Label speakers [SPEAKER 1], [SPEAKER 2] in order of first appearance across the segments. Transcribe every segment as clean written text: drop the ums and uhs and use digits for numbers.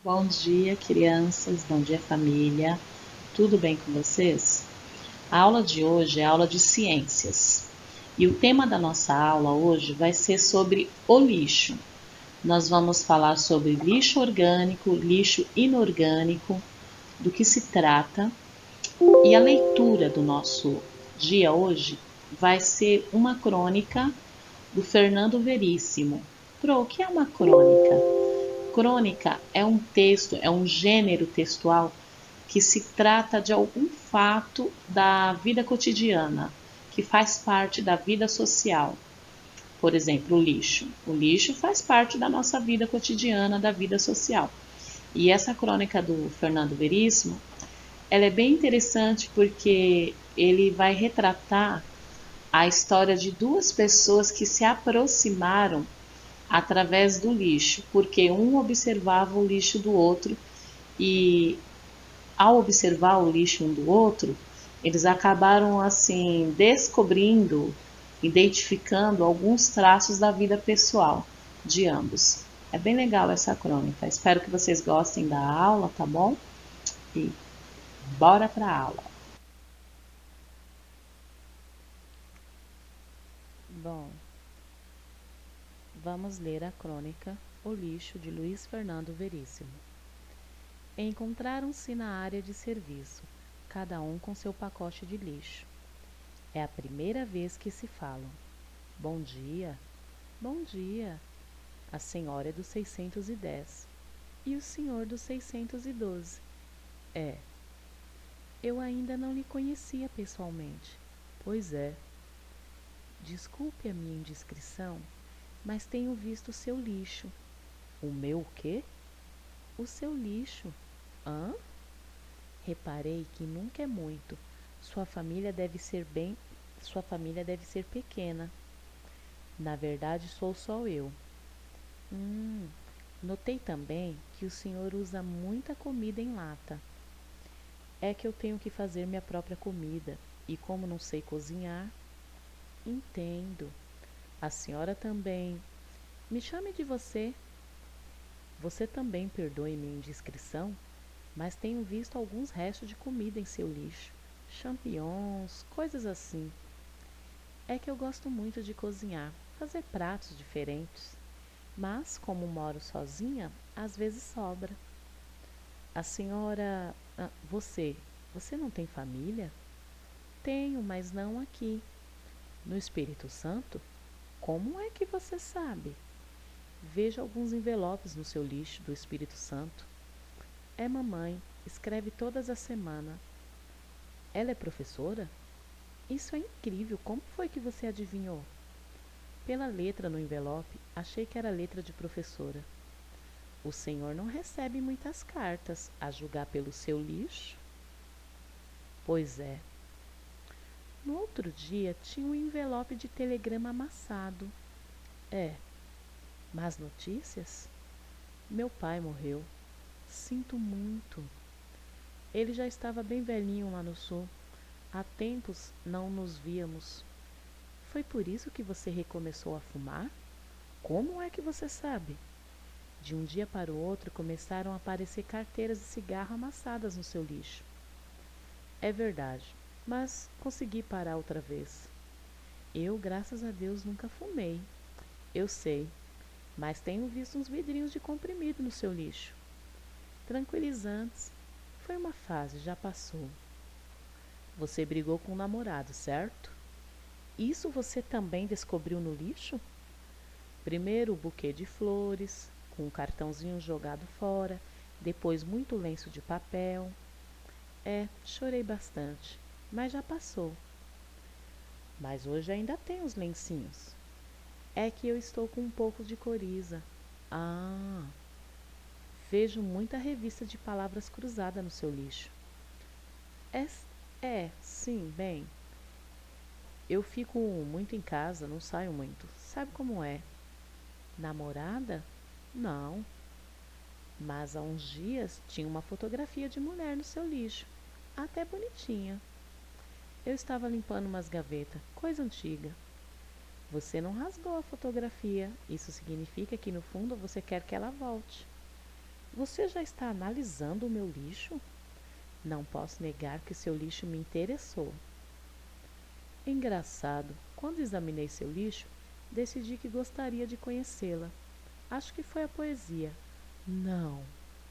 [SPEAKER 1] Bom dia, crianças. Bom dia, família. Tudo bem com vocês? A aula de hoje é a aula de ciências. E o tema da nossa aula hoje vai ser sobre o lixo. Nós vamos falar sobre lixo orgânico, lixo inorgânico, do que se trata. E a leitura do nosso dia hoje vai ser uma crônica do Fernando Veríssimo. Pro, o que é uma crônica? Crônica é um texto, é um gênero textual que se trata de algum fato da vida cotidiana, que faz parte da vida social. Por exemplo, o lixo. O lixo faz parte da nossa vida cotidiana, da vida social. E essa crônica do Fernando Veríssimo, ela é bem interessante porque ele vai retratar a história de duas pessoas que se aproximaram através do lixo, porque um observava o lixo do outro e ao observar o lixo um do outro, eles acabaram assim descobrindo, identificando alguns traços da vida pessoal de ambos. É bem legal essa crônica. Espero que vocês gostem da aula, tá bom? E bora para a aula.
[SPEAKER 2] Bom, vamos ler a crônica O Lixo de Luiz Fernando Veríssimo. Encontraram-se na área de serviço, cada um com seu pacote de lixo. É a primeira vez que se falam. Bom dia, bom dia. A senhora é do 610 e o senhor do 612. É, eu ainda não lhe conhecia pessoalmente. Pois é. Desculpe a minha indiscrição, mas tenho visto seu lixo. O meu o quê? O seu lixo. Hã? Reparei que nunca é muito. Sua família deve ser bem. Sua família deve ser pequena. Na verdade, sou só eu. Hum. Notei também que o senhor usa muita comida em lata. É que eu tenho que fazer minha própria comida. E como não sei cozinhar. Entendo. A senhora também. Me chame de você. Você também perdoe minha indiscrição? Mas tenho visto alguns restos de comida em seu lixo. Champignons, coisas assim. É que eu gosto muito de cozinhar, fazer pratos diferentes. Mas, como moro sozinha, às vezes sobra. A senhora. Você não tem família? Tenho, mas não aqui. No Espírito Santo? Como é que você sabe? Vejo alguns envelopes no seu lixo do Espírito Santo. É mamãe, escreve todas as semanas. Ela é professora? Isso é incrível, como foi que você adivinhou? Pela letra no envelope, achei que era letra de professora. O senhor não recebe muitas cartas, a julgar pelo seu lixo? Pois é. No outro dia tinha um envelope de telegrama amassado. É. Más notícias? Meu pai morreu. Sinto muito. Ele já estava bem velhinho lá no sul. Há tempos não nos víamos. Foi por isso que você recomeçou a fumar? Como é que você sabe? De um dia para o outro começaram a aparecer carteiras de cigarro amassadas no seu lixo. É verdade, mas consegui parar outra vez. Eu, graças a Deus, nunca fumei. Eu sei, mas tenho visto uns vidrinhos de comprimido no seu lixo. Tranquilizantes. Foi uma fase, já passou. Você brigou com o namorado, certo? Isso você também descobriu no lixo? Primeiro o buquê de flores, com um cartãozinho jogado fora, depois muito lenço de papel. É, chorei bastante, mas já passou. Mas hoje ainda tem os lencinhos. É que eu estou com um pouco de coriza. Ah, vejo muita revista de palavras cruzada no seu lixo. É, sim, bem. Eu fico muito em casa, não saio muito. Sabe como é? Namorada? Não. Mas há uns dias tinha uma fotografia de mulher no seu lixo. Até bonitinha. Eu estava limpando umas gavetas, coisa antiga. Você não rasgou a fotografia. Isso significa que no fundo você quer que ela volte. Você já está analisando o meu lixo? Não posso negar que seu lixo me interessou. Engraçado, quando examinei seu lixo, decidi que gostaria de conhecê-la. Acho que foi a poesia. Não,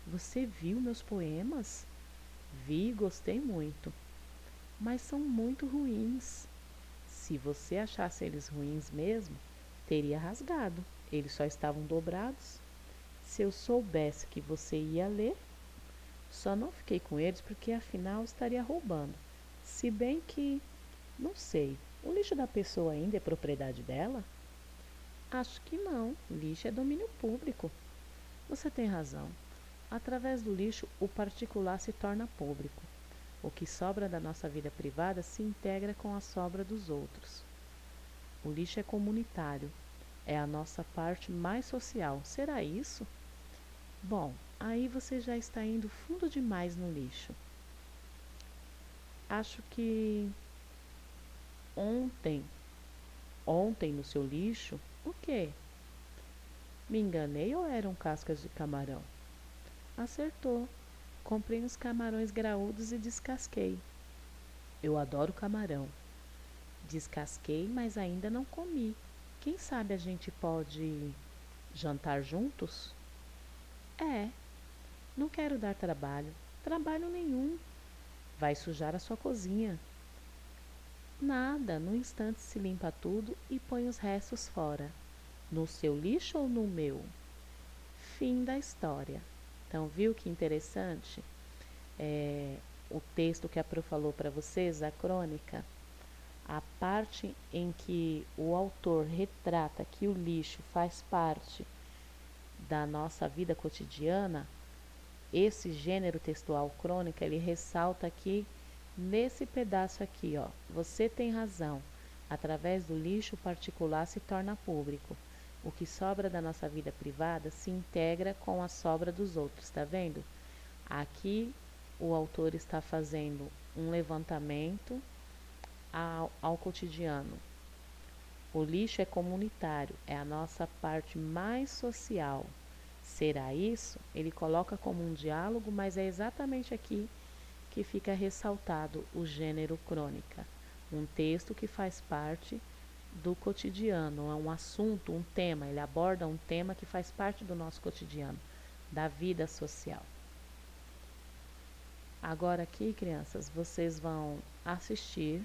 [SPEAKER 2] você viu meus poemas? Vi e gostei muito, mas são muito ruins. Se você achasse eles ruins mesmo, teria rasgado. Eles só estavam dobrados. Se eu soubesse que você ia ler, só não fiquei com eles porque afinal estaria roubando. Se bem que, não sei, o lixo da pessoa ainda é propriedade dela? Acho que não, lixo é domínio público. Você tem razão. Através do lixo, o particular se torna público. O que sobra da nossa vida privada se integra com a sobra dos outros. O lixo é comunitário, é a nossa parte mais social. Será isso? Bom, aí você já está indo fundo demais no lixo. Acho que ontem no seu lixo, o quê? Me enganei ou eram cascas de camarão? Acertou. Comprei uns camarões graúdos e descasquei. Eu adoro camarão. Descasquei, mas ainda não comi. Quem sabe a gente pode jantar juntos? É, não quero dar trabalho. Trabalho nenhum. Vai sujar a sua cozinha. Nada, no instante se limpa tudo e põe os restos fora. No seu lixo ou no meu? Fim da história. Então, viu que interessante? O texto que a Pro falou para vocês, a crônica, a parte em que o autor retrata que o lixo faz parte da nossa vida cotidiana, esse gênero textual crônica, ele ressalta aqui, nesse pedaço aqui, ó, você tem razão, através do lixo particular se torna público. O que sobra da nossa vida privada se integra com a sobra dos outros, tá vendo? Aqui o autor está fazendo um levantamento ao cotidiano. O lixo é comunitário, é a nossa parte mais social. Será isso? Ele coloca como um diálogo, mas é exatamente aqui que fica ressaltado o gênero crônica. Um texto que faz parte do cotidiano, é um assunto, um tema, ele aborda um tema que faz parte do nosso cotidiano, da vida social. Agora aqui, crianças, vocês vão assistir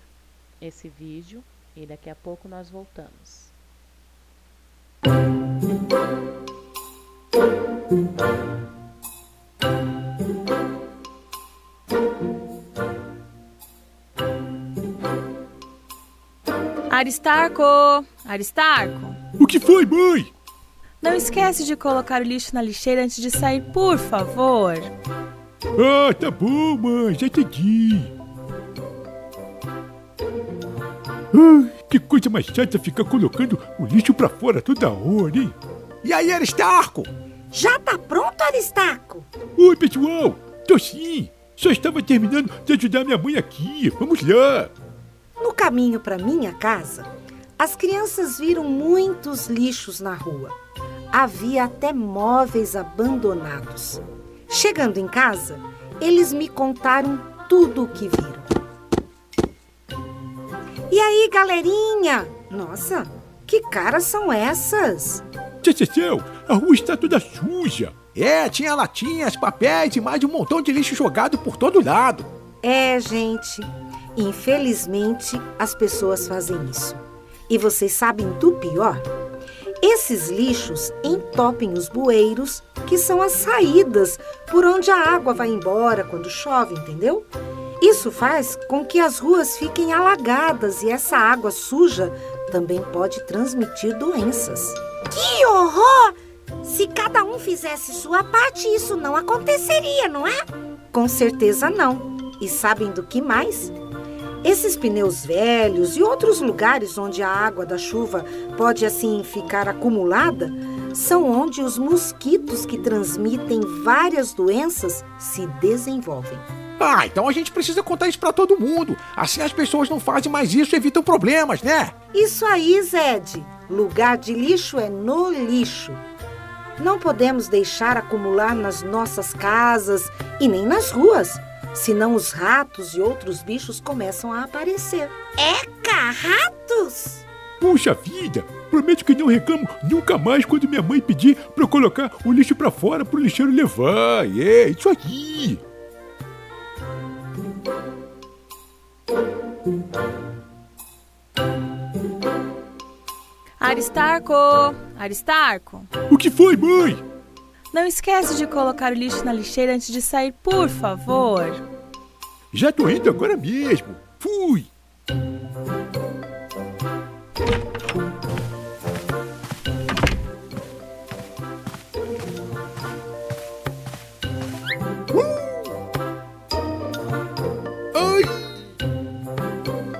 [SPEAKER 2] esse vídeo e daqui a pouco nós voltamos.
[SPEAKER 3] Aristarco! Aristarco!
[SPEAKER 4] O que foi, mãe?
[SPEAKER 3] Não esquece de colocar o lixo na lixeira antes de sair, por favor.
[SPEAKER 4] Ah, tá bom, mãe, já entendi. Que coisa mais chata ficar colocando o lixo pra fora toda hora, hein?
[SPEAKER 5] E aí, Aristarco?
[SPEAKER 6] Já tá pronto, Aristarco?
[SPEAKER 4] Oi, pessoal, tô sim. Só estava terminando de ajudar minha mãe aqui. Vamos lá.
[SPEAKER 6] No caminho para minha casa, as crianças viram muitos lixos na rua. Havia até móveis abandonados. Chegando em casa, eles me contaram tudo o que viram. E aí, galerinha? Nossa, que caras são essas?
[SPEAKER 4] Céu, a rua está toda suja.
[SPEAKER 5] Tinha latinhas, papéis e mais um montão de lixo jogado por todo lado.
[SPEAKER 6] Gente, infelizmente as pessoas fazem isso. E vocês sabem do pior? Esses lixos entopem os bueiros, que são as saídas por onde a água vai embora quando chove, entendeu? Isso faz com que as ruas fiquem alagadas e essa água suja também pode transmitir doenças.
[SPEAKER 7] Que horror! Se cada um fizesse sua parte, isso não aconteceria, não é?
[SPEAKER 6] Com certeza não. E sabem do que mais? Esses pneus velhos e outros lugares onde a água da chuva pode assim ficar acumulada são onde os mosquitos que transmitem várias doenças se desenvolvem.
[SPEAKER 5] Então a gente precisa contar isso pra todo mundo. Assim as pessoas não fazem mais isso e evitam problemas, né?
[SPEAKER 6] Isso aí, Zed. Lugar de lixo é no lixo. Não podemos deixar acumular nas nossas casas e nem nas ruas, senão os ratos e outros bichos começam a aparecer.
[SPEAKER 7] Eca, ratos!
[SPEAKER 4] Puxa vida, prometo que não reclamo nunca mais quando minha mãe pedir pra eu colocar o lixo pra fora pro lixeiro levar. É, isso aí.
[SPEAKER 3] Aristarco! Aristarco!
[SPEAKER 4] O que foi, mãe?
[SPEAKER 3] Não esquece de colocar o lixo na lixeira antes de sair, por favor.
[SPEAKER 4] Já tô indo agora mesmo. Fui.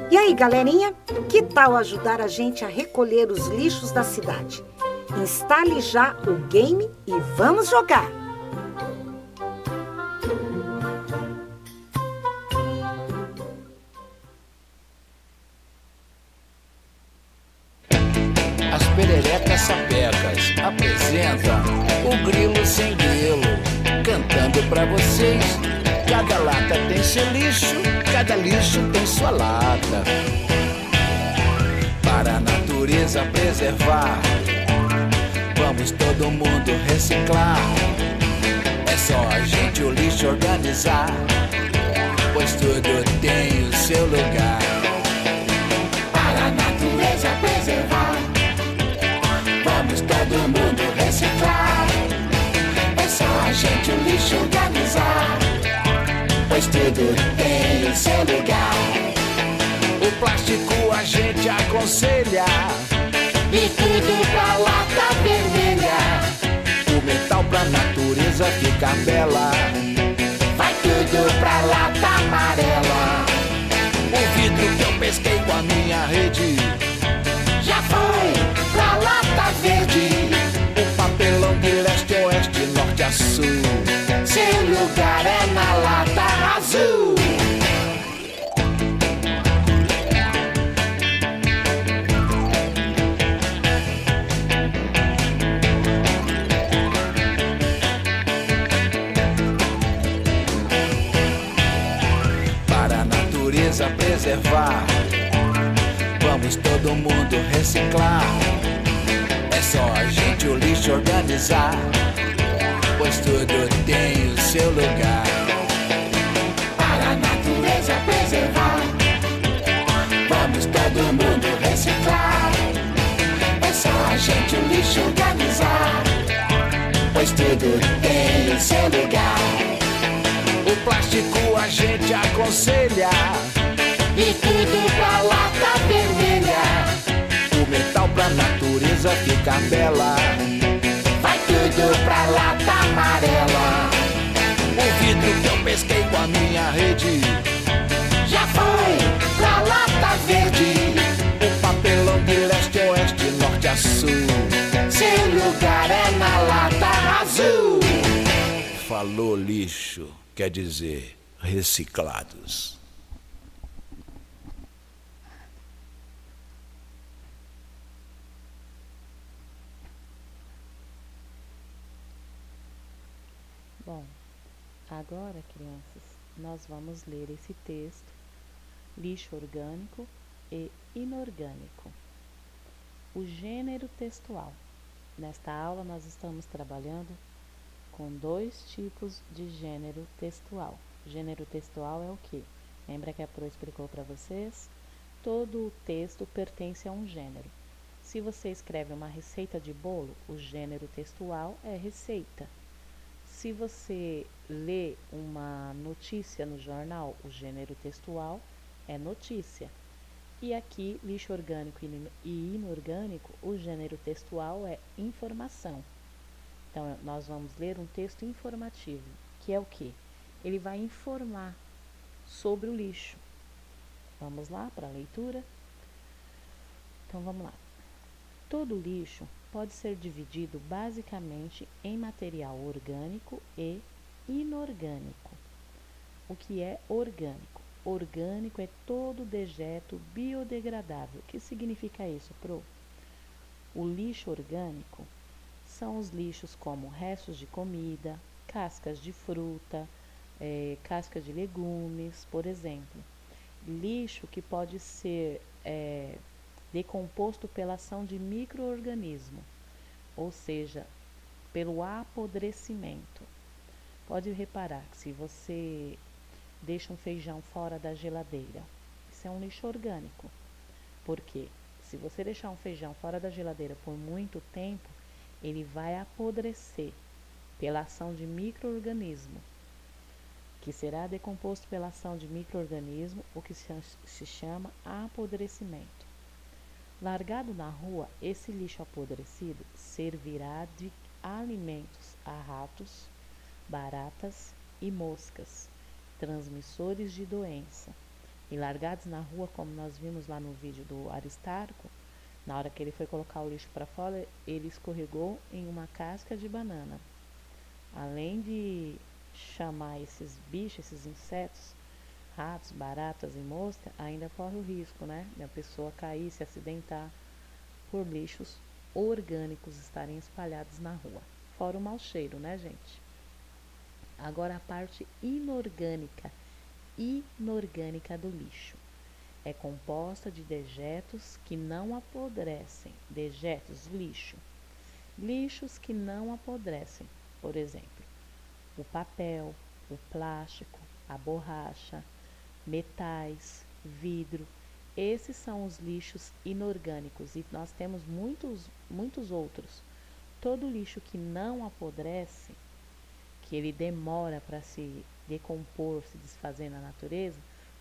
[SPEAKER 6] E aí, galerinha, que tal ajudar a gente a recolher os lixos da cidade? Instale já o game e vamos jogar!
[SPEAKER 8] As pererecas sapecas apresentam o Grilo Sem Grilo, cantando pra vocês. Cada lata tem seu lixo, cada lixo tem sua lata. Para a natureza preservar, vamos todo mundo reciclar. É só a gente o lixo organizar, pois tudo tem o seu lugar. Para a natureza preservar, vamos todo mundo reciclar. É só a gente o lixo organizar, pois tudo tem o seu lugar. O plástico a gente aconselha, e tudo pra lata vermelha. O metal pra natureza ficar bela, vai tudo pra lata amarela. O vidro que eu pesquei com a minha rede já foi pra lata verde. O papelão de leste a oeste, norte a sul, seu lugar é na lata azul. Para a natureza preservar, vamos todo mundo reciclar. É só a gente o lixo organizar, pois tudo tem o seu lugar. Para a natureza preservar, vamos todo mundo reciclar. É só a gente o lixo organizar, pois tudo tem o seu lugar. O plástico a gente aconselha, e tudo pra lata vermelha. O metal pra natureza ficar bela, vai tudo pra lata amarela. O vidro que eu pesquei com a minha rede já foi pra lata verde. O papelão de leste a oeste, norte a sul, seu lugar é na lata azul. Falou lixo, quer dizer reciclados.
[SPEAKER 2] Bom, agora, crianças, nós vamos ler esse texto, lixo orgânico e inorgânico. O gênero textual. Nesta aula, nós estamos trabalhando com dois tipos de gênero textual. Gênero textual é o quê? Lembra que a Pro explicou para vocês? Todo o texto pertence a um gênero. Se você escreve uma receita de bolo, o gênero textual é receita. Se você lê uma notícia no jornal, o gênero textual é notícia. E aqui, lixo orgânico e inorgânico, o gênero textual é informação. Então, nós vamos ler um texto informativo, que é o quê? Ele vai informar sobre o lixo. Vamos lá para a leitura? Então, vamos lá. Todo lixo pode ser dividido basicamente em material orgânico e inorgânico. O que é orgânico? Orgânico é todo dejeto biodegradável. O que significa isso, Pro? O lixo orgânico São os lixos como restos de comida, cascas de fruta, casca de legumes, por exemplo. Lixo que pode ser decomposto pela ação de micro-organismo, ou seja, pelo apodrecimento. Pode reparar que se você deixa um feijão fora da geladeira, isso é um lixo orgânico. Porque se você deixar um feijão fora da geladeira por muito tempo, ele vai apodrecer pela ação de micro-organismo, que será decomposto pela ação de micro-organismo, o que se chama apodrecimento. Largado na rua, esse lixo apodrecido servirá de alimentos a ratos, baratas e moscas, transmissores de doença. E largados na rua, como nós vimos lá no vídeo do Aristarco, na hora que ele foi colocar o lixo para fora, ele escorregou em uma casca de banana. Além de chamar esses bichos, esses insetos, ratos, baratas e mosca, ainda corre o risco, né, de a pessoa cair, se acidentar por lixos orgânicos estarem espalhados na rua. Fora o mau cheiro, né, gente? Agora a parte inorgânica do lixo. É composta de dejetos que não apodrecem. Dejetos, lixo. Lixos que não apodrecem. Por exemplo, o papel, o plástico, a borracha, metais, vidro. Esses são os lixos inorgânicos e nós temos muitos outros. Todo lixo que não apodrece, que ele demora para se decompor, se desfazer na natureza,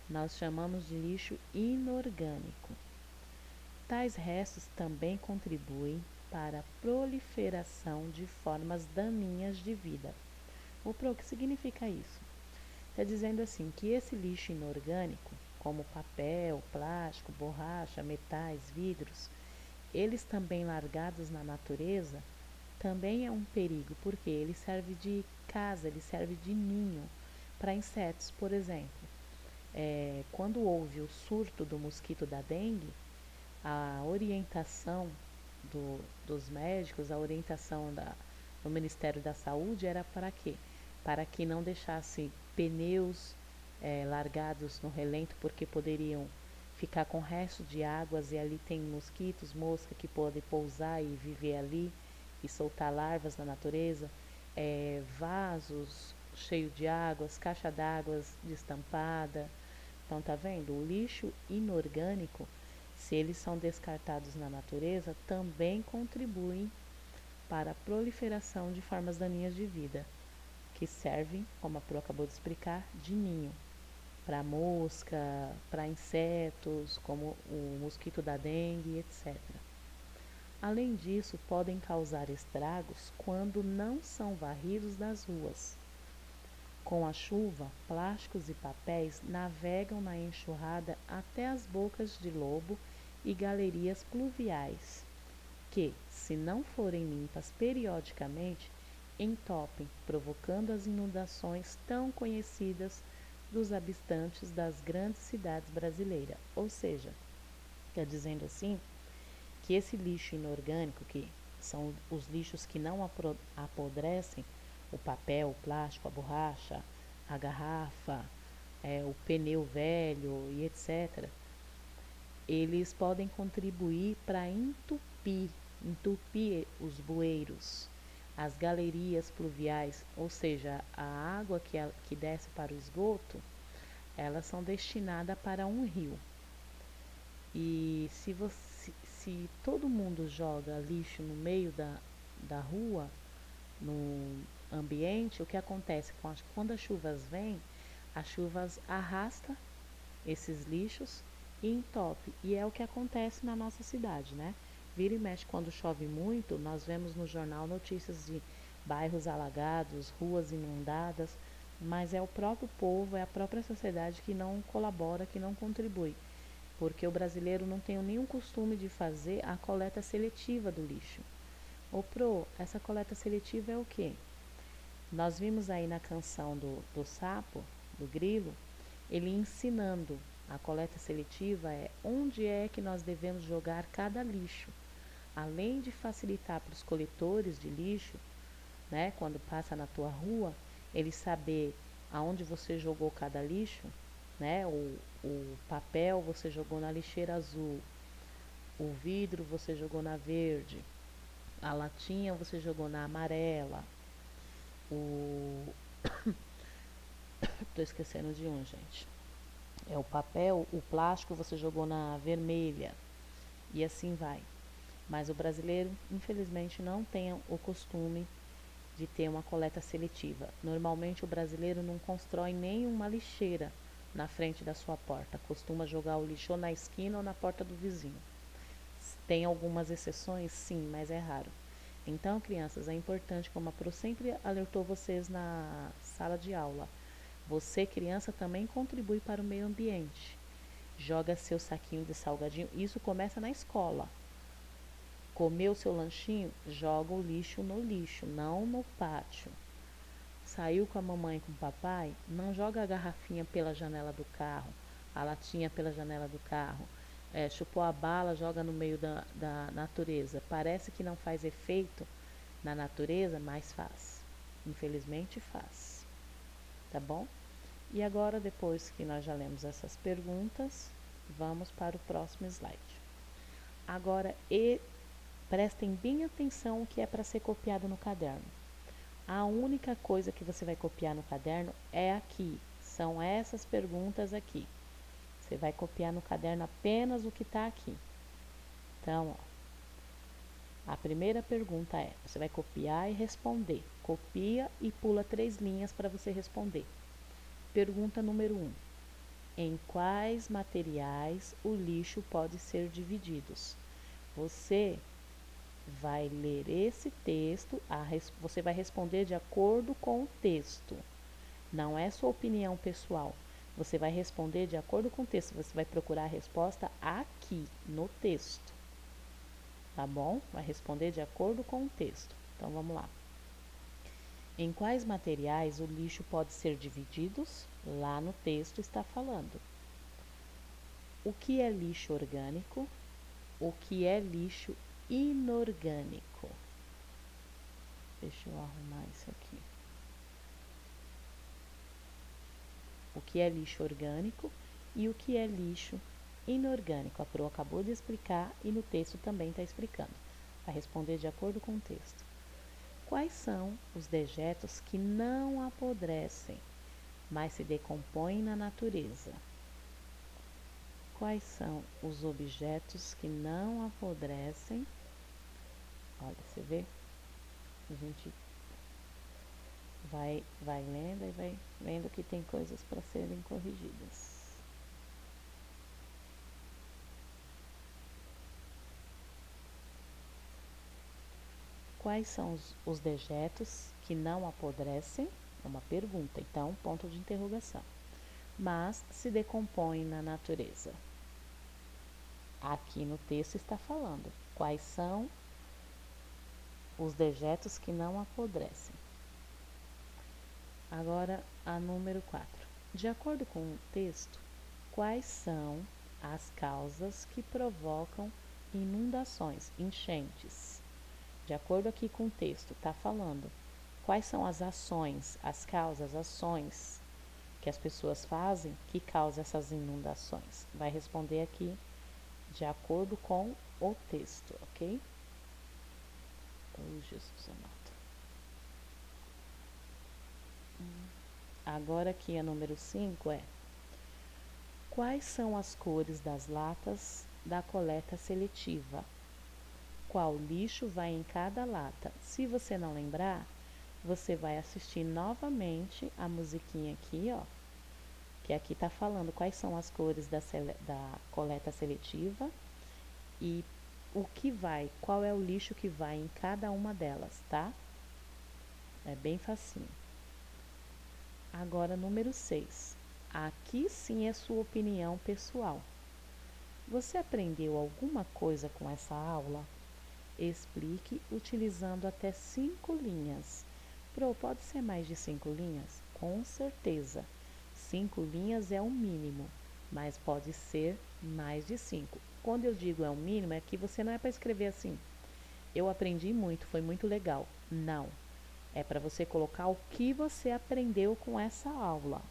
[SPEAKER 2] nós chamamos de lixo inorgânico. Tais restos também contribuem para a proliferação de formas daninhas de vida. O que significa isso? Está dizendo assim que esse lixo inorgânico, como papel, plástico, borracha, metais, vidros, eles também largados na natureza, também é um perigo, porque ele serve de casa, ele serve de ninho para insetos, por exemplo. Quando houve o surto do mosquito da dengue, a orientação dos médicos, a orientação do Ministério da Saúde era para quê? Para que não deixasse pneus largados no relento, porque poderiam ficar com resto de águas e ali tem mosquitos, mosca que podem pousar e viver ali e soltar larvas na natureza, vasos cheios de águas, caixa d'água destampada. Então, tá vendo? O lixo inorgânico, se eles são descartados na natureza, também contribuem para a proliferação de formas daninhas de vida, que servem, como a Pro acabou de explicar, de ninho, para mosca, para insetos, como o mosquito da dengue, etc. Além disso, podem causar estragos quando não são varridos das ruas. Com a chuva, plásticos e papéis navegam na enxurrada até as bocas de lobo e galerias pluviais, que, se não forem limpas periodicamente, entopem, provocando as inundações tão conhecidas dos habitantes das grandes cidades brasileiras. Ou seja, quer dizendo assim, que esse lixo inorgânico, que são os lixos que não apodrecem, o papel, o plástico, a borracha, a garrafa, o pneu velho e etc., eles podem contribuir para entupir os bueiros, as galerias pluviais, ou seja, a água que desce para o esgoto, elas são destinadas para um rio. E se todo mundo joga lixo no meio da rua, no ambiente, o que acontece quando as chuvas vêm, as chuvas arrastam esses lixos e entope. E é o que acontece na nossa cidade, né? Vira e mexe, quando chove muito, nós vemos no jornal notícias de bairros alagados, ruas inundadas, mas é o próprio povo, é a própria sociedade que não colabora, que não contribui. Porque o brasileiro não tem nenhum costume de fazer a coleta seletiva do lixo. Ô Pro, essa coleta seletiva é o quê? Nós vimos aí na canção do sapo, do grilo, ele ensinando. A coleta seletiva é onde é que nós devemos jogar cada lixo. além de facilitar para os coletores de lixo, né, quando passa na tua rua, ele saber aonde você jogou cada lixo, né, o papel você jogou na lixeira azul, o vidro você jogou na verde, a latinha você jogou na amarela, tô esquecendo de um, gente. O papel, o plástico você jogou na vermelha e assim vai. Mas o brasileiro, infelizmente, não tem o costume de ter uma coleta seletiva. Normalmente o brasileiro não constrói nenhuma lixeira na frente da sua porta. Costuma jogar o lixo ou na esquina ou na porta do vizinho. Tem algumas exceções, sim, mas é raro. Então, crianças, é importante, como a Pro sempre alertou vocês na sala de aula, você, criança, também contribui para o meio ambiente. Joga seu saquinho de salgadinho, isso começa na escola. Comeu seu lanchinho, joga o lixo no lixo, não no pátio. Saiu com a mamãe e com o papai, não joga a garrafinha pela janela do carro, a latinha pela janela do carro. Chupou a bala, joga no meio da natureza. Parece que não faz efeito na natureza, mas faz. Infelizmente faz. Tá bom? E agora, depois que nós já lemos essas perguntas, vamos para o próximo slide. Agora, prestem bem atenção o que é para ser copiado no caderno. A única coisa que você vai copiar no caderno é aqui. São essas perguntas aqui. Você vai copiar no caderno apenas o que está aqui. Então, ó, a primeira pergunta é, você vai copiar e responder. Copia e pula 3 linhas para você responder. Pergunta número 1. Em quais materiais o lixo pode ser dividido? Você vai ler esse texto, você vai responder de acordo com o texto. Não é sua opinião pessoal. Você vai responder de acordo com o texto. Você vai procurar a resposta aqui, no texto. Tá bom? Vai responder de acordo com o texto. Então, vamos lá. Em quais materiais o lixo pode ser dividido? Lá no texto está falando. O que é lixo orgânico? O que é lixo inorgânico? Deixa eu arrumar isso aqui. O que é lixo orgânico e o que é lixo inorgânico. A Pro acabou de explicar e no texto também está explicando. Vai responder de acordo com o texto. Quais são os dejetos que não apodrecem, mas se decompõem na natureza? Quais são os objetos que não apodrecem? Olha, você vê? A gente vai lendo e vai vendo que tem coisas para serem corrigidas. Quais são os dejetos que não apodrecem? É uma pergunta, então, ponto de interrogação. Mas se decompõem na natureza. Aqui no texto está falando quais são os dejetos que não apodrecem. Agora, a número 4. De acordo com o texto, quais são as causas que provocam inundações, enchentes? De acordo aqui com o texto, está falando quais são as ações, as causas, ações que as pessoas fazem que causam essas inundações. Vai responder aqui de acordo com o texto, ok? Oh, Jesus amado. Agora aqui a número 5 é: quais são as cores das latas da coleta seletiva? Qual lixo vai em cada lata? Se você não lembrar, você vai assistir novamente a musiquinha aqui, ó, que aqui tá falando quais são as cores da coleta seletiva e qual é o lixo que vai em cada uma delas, tá? É bem facinho. Agora, número 6. Aqui sim é sua opinião pessoal. Você aprendeu alguma coisa com essa aula? Explique utilizando até 5 linhas. Pro, pode ser mais de 5 linhas? Com certeza. 5 linhas é o mínimo, mas pode ser mais de 5. Quando eu digo é o mínimo, é que você não é para escrever assim: eu aprendi muito, foi muito legal. Não. É para você colocar o que você aprendeu com essa aula.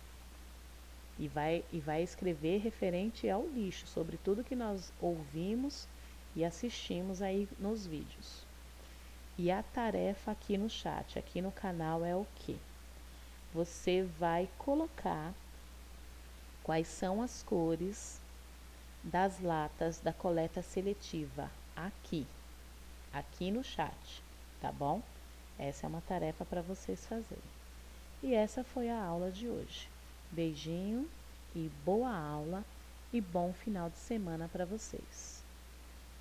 [SPEAKER 2] E vai escrever referente ao lixo, sobre tudo que nós ouvimos e assistimos aí nos vídeos. E a tarefa aqui no chat, aqui no canal, é o quê? Você vai colocar quais são as cores das latas da coleta seletiva aqui no chat, tá bom? Essa é uma tarefa para vocês fazerem. E essa foi a aula de hoje. Beijinho e boa aula e bom final de semana para vocês.